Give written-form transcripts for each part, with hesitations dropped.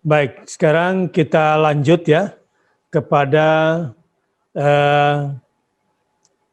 Baik, sekarang kita lanjut ya kepada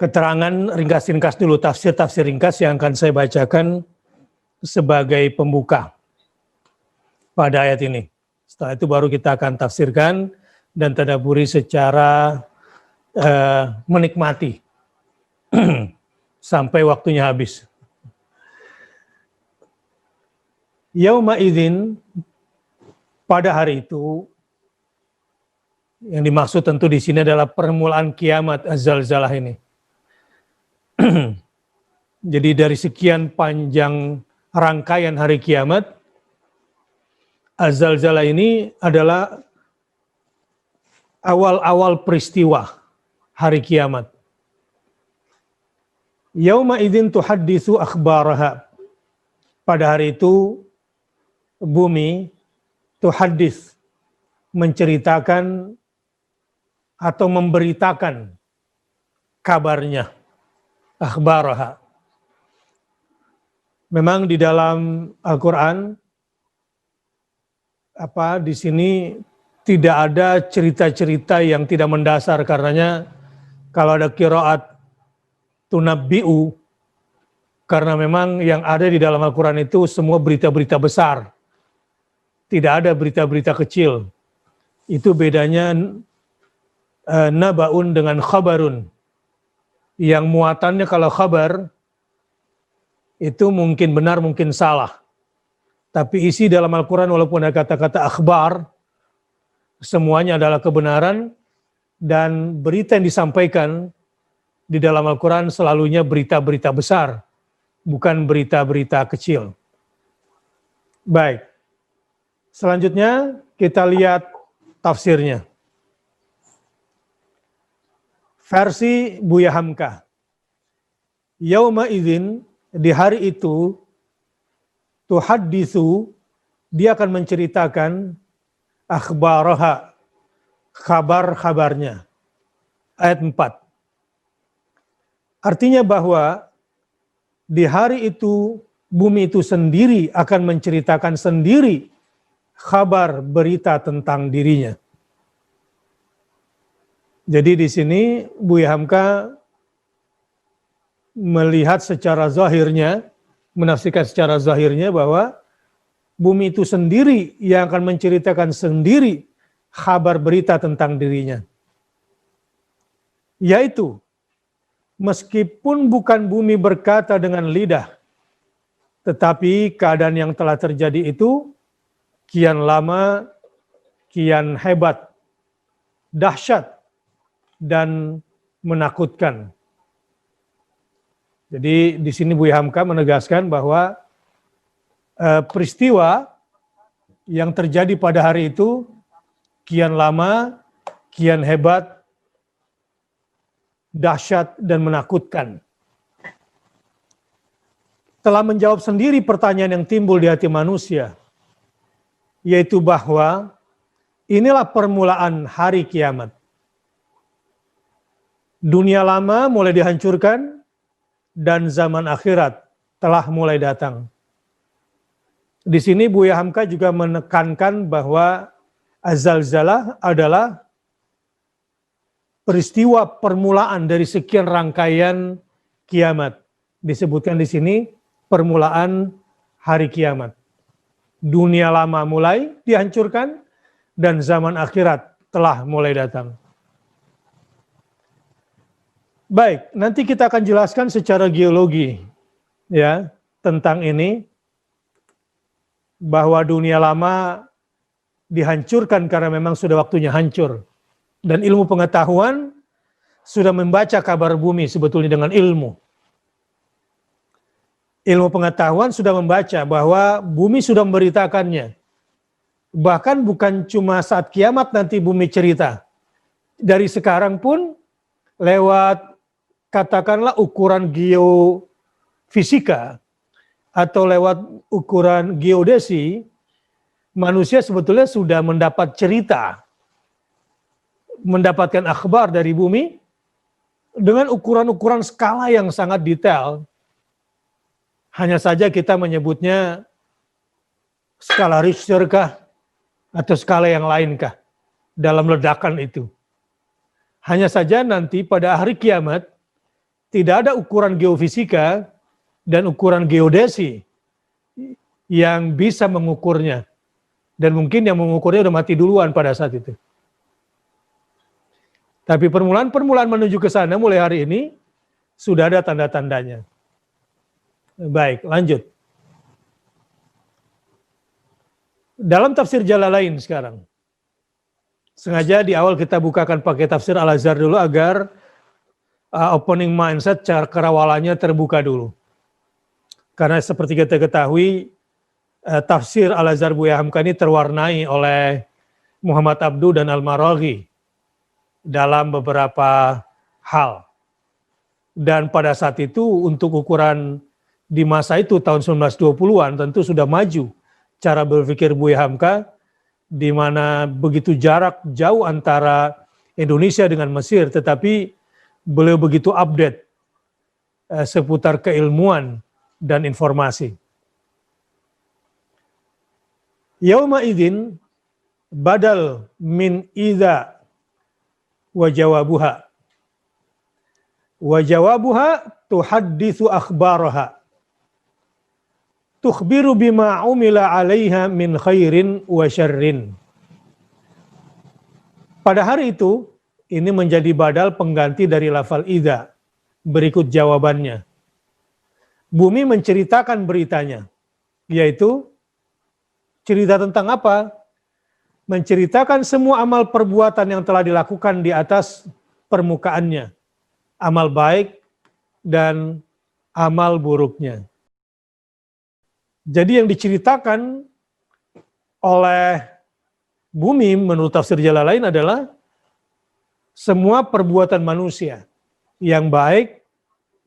keterangan ringkas-ringkas dulu, tafsir-tafsir ringkas yang akan saya bacakan sebagai pembuka pada ayat ini. Setelah itu baru kita akan tafsirkan dan tadabburi secara menikmati sampai waktunya habis. Yauma idzin, pada hari itu, yang dimaksud tentu di sini adalah permulaan kiamat az-zalzalah ini. Jadi dari sekian panjang rangkaian hari kiamat, az-zalzalah ini adalah awal-awal peristiwa hari kiamat. Yauma idzin tuhadditsu akhbaraha. Pada hari itu bumi tuhaddits, menceritakan atau memberitakan kabarnya, akhbaraha. Memang di dalam Al-Quran di sini tidak ada cerita-cerita yang tidak mendasar, karenanya kalau ada qiraat tunabbi'u, karena memang yang ada di dalam Al-Quran itu semua berita-berita besar, tidak ada berita-berita kecil. Itu bedanya nabaun dengan khabarun. Yang muatannya kalau khabar itu mungkin benar mungkin salah, tapi isi dalam Al-Quran walaupun ada kata-kata akhbar, semuanya adalah kebenaran, dan berita yang disampaikan di dalam Al-Quran selalunya berita-berita besar, bukan berita-berita kecil. Baik, selanjutnya kita lihat tafsirnya. Versi Buya Hamka. Yauma idzin, di hari itu, tuhadditsu, dia akan menceritakan akhbaraha, kabar-kabarnya. Ayat 4. Artinya bahwa di hari itu bumi itu sendiri akan menceritakan sendiri kabar berita tentang dirinya. Jadi di sini Buya Hamka melihat secara zahirnya, menafsirkan secara zahirnya bahwa bumi itu sendiri yang akan menceritakan sendiri kabar berita tentang dirinya. Yaitu, meskipun bukan bumi berkata dengan lidah, tetapi keadaan yang telah terjadi itu kian lama, kian hebat, dahsyat, dan menakutkan. Jadi di sini Buya Hamka menegaskan bahwa peristiwa yang terjadi pada hari itu kian lama, kian hebat, dahsyat, dan menakutkan. Telah menjawab sendiri pertanyaan yang timbul di hati manusia, yaitu bahwa inilah permulaan hari kiamat. Dunia lama mulai dihancurkan dan zaman akhirat telah mulai datang. Di sini Buya Hamka juga menekankan bahwa az-zalzalah adalah peristiwa permulaan dari sekian rangkaian kiamat. Disebutkan di sini permulaan hari kiamat. Dunia lama mulai dihancurkan dan zaman akhirat telah mulai datang. Baik, nanti kita akan jelaskan secara geologi ya tentang ini, bahwa dunia lama dihancurkan karena memang sudah waktunya hancur. Dan ilmu pengetahuan sudah membaca kabar bumi sebetulnya dengan ilmu. Ilmu pengetahuan sudah membaca bahwa bumi sudah memberitakannya. Bahkan bukan cuma saat kiamat nanti bumi cerita. Dari sekarang pun lewat katakanlah ukuran geofisika atau lewat ukuran geodesi, manusia sebetulnya sudah mendapat cerita, mendapatkan akhbar dari bumi dengan ukuran-ukuran skala yang sangat detail. Hanya saja kita menyebutnya skala Richter kah, Atau skala yang lainkah dalam ledakan itu? Hanya saja nanti pada hari kiamat tidak ada ukuran geofisika dan ukuran geodesi yang bisa mengukurnya. Dan mungkin yang mengukurnya udah mati duluan pada saat itu. Tapi permulaan menuju ke sana mulai hari ini sudah ada tanda-tandanya. Baik, lanjut. Dalam tafsir Jalalain sekarang. Sengaja di awal kita bukakan pakai tafsir Al-Azhar dulu agar opening mindset cakrawalanya terbuka dulu. Karena seperti kita ketahui, tafsir Al-Azhar Buya Hamka ini terwarnai oleh Muhammad Abdu dan Al-Maraghi dalam beberapa hal. Dan pada saat itu untuk ukuran di masa itu tahun 1920-an tentu sudah maju cara berpikir Buya Hamka, di mana begitu jarak jauh antara Indonesia dengan Mesir, tetapi beliau begitu update seputar keilmuan dan informasi. Yauma idzin badal min idza wa jawabuha. Wa jawabuha tuhadditsu akhbaraha. Tukhbiru bima umila 'alaiha min khairin wa syarrin. Pada hari itu ini menjadi badal pengganti dari lafal idza. Berikut jawabannya. Bumi menceritakan beritanya, yaitu cerita tentang apa? Menceritakan semua amal perbuatan yang telah dilakukan di atas permukaannya. Amal baik dan amal buruknya. Jadi yang diceritakan oleh bumi menurut tafsir Jalalain adalah semua perbuatan manusia yang baik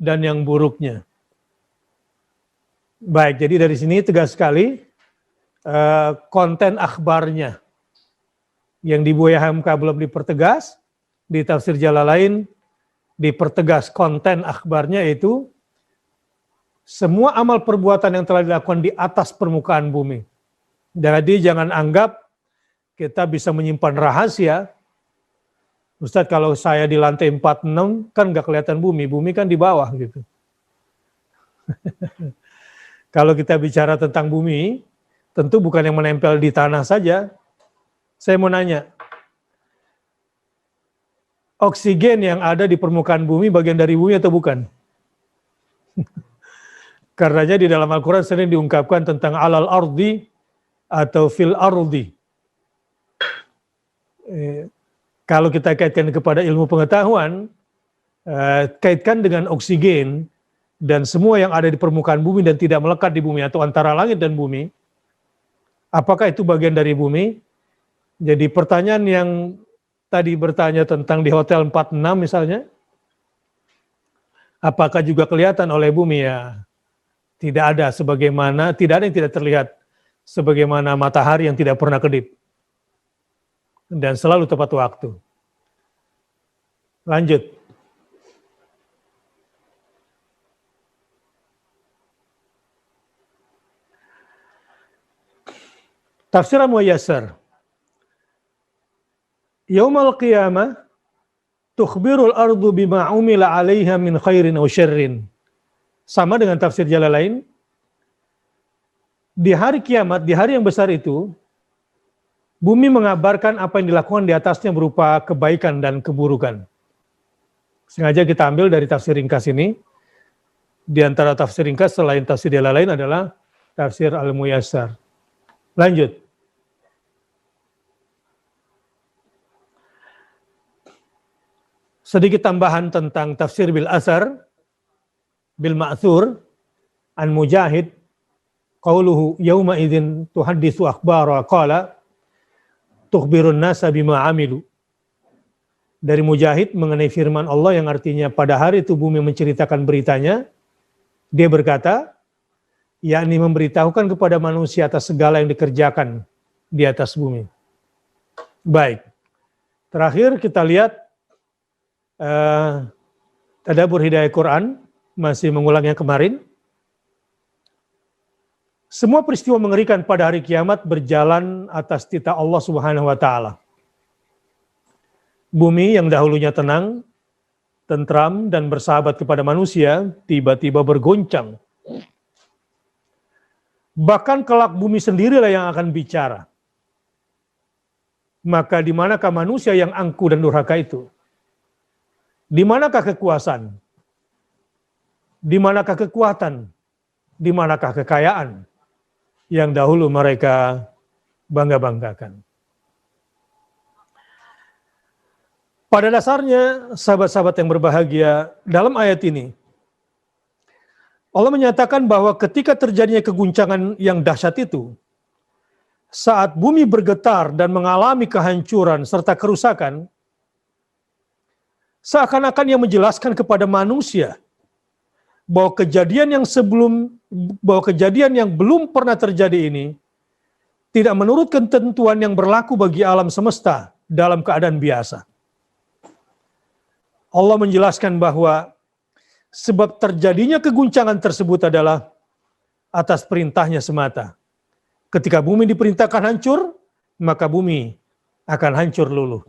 dan yang buruknya. Baik, jadi dari sini tegas sekali konten akhbarnya yang di Buya Hamka belum dipertegas, di tafsir Jalalain dipertegas konten akhbarnya, yaitu semua amal perbuatan yang telah dilakukan di atas permukaan bumi. Jadi jangan anggap kita bisa menyimpan rahasia. Ustadz, kalau saya di lantai 46 kan nggak kelihatan bumi, bumi kan di bawah gitu. Kalau kita bicara tentang bumi, tentu bukan yang menempel di tanah saja. Saya mau nanya, oksigen yang ada di permukaan bumi bagian dari bumi atau bukan? Karenanya di dalam Al-Quran sering diungkapkan tentang alal ardi atau fil ardi. Kalau kita kaitkan kepada ilmu pengetahuan, kaitkan dengan oksigen dan semua yang ada di permukaan bumi dan tidak melekat di bumi atau antara langit dan bumi, apakah itu bagian dari bumi? Jadi pertanyaan yang tadi bertanya tentang di Hotel 46 misalnya, apakah juga kelihatan oleh bumi? Ya, tidak ada, sebagaimana tidak ada yang tidak terlihat, sebagaimana matahari yang tidak pernah kedip dan selalu tepat waktu. Lanjut. Tafsir Al-Muyassar. Yaumal qiyamah tukhbirul ardu bima umila 'alaiha min khairin aw syarrin. Sama dengan tafsir Jalalain. Di hari kiamat, di hari yang besar itu, bumi mengabarkan apa yang dilakukan di atasnya berupa kebaikan dan keburukan. Sengaja kita ambil dari tafsir ringkas ini. Di antara tafsir ringkas selain tafsir Jalalain adalah tafsir Al-Muyassar. Lanjut. Sedikit tambahan tentang tafsir bil asar, bil ma'thur, an Mujahid, qauluhu yauma idzin tuhadditsu akhbara qala tukhbirun nasa bima amilu. Dari Mujahid mengenai firman Allah yang artinya pada hari itu bumi menceritakan beritanya, dia berkata, yakni memberitahukan kepada manusia atas segala yang dikerjakan di atas bumi. Baik, terakhir kita lihat Tadabbur Hidayah Quran, masih mengulang yang kemarin. Semua peristiwa mengerikan pada hari kiamat berjalan atas titah Allah Subhanahu wa taala. Bumi yang dahulunya tenang, tentram dan bersahabat kepada manusia tiba-tiba bergoncang. Bahkan kelak bumi sendirilah yang akan bicara. Maka di manakah manusia yang angkuh dan durhaka itu? Di manakah kekuasaan? Di manakah kekuatan? Di manakah kekayaan yang dahulu mereka bangga-banggakan? Pada dasarnya, sahabat-sahabat yang berbahagia, dalam ayat ini, Allah menyatakan bahwa ketika terjadinya keguncangan yang dahsyat itu, saat bumi bergetar dan mengalami kehancuran serta kerusakan, seakan-akan ia menjelaskan kepada manusia bahwa kejadian yang belum pernah terjadi ini tidak menurut ketentuan yang berlaku bagi alam semesta dalam keadaan biasa. Allah menjelaskan bahwa sebab terjadinya keguncangan tersebut adalah atas perintahnya semata. Ketika bumi diperintahkan hancur, maka bumi akan hancur luluh.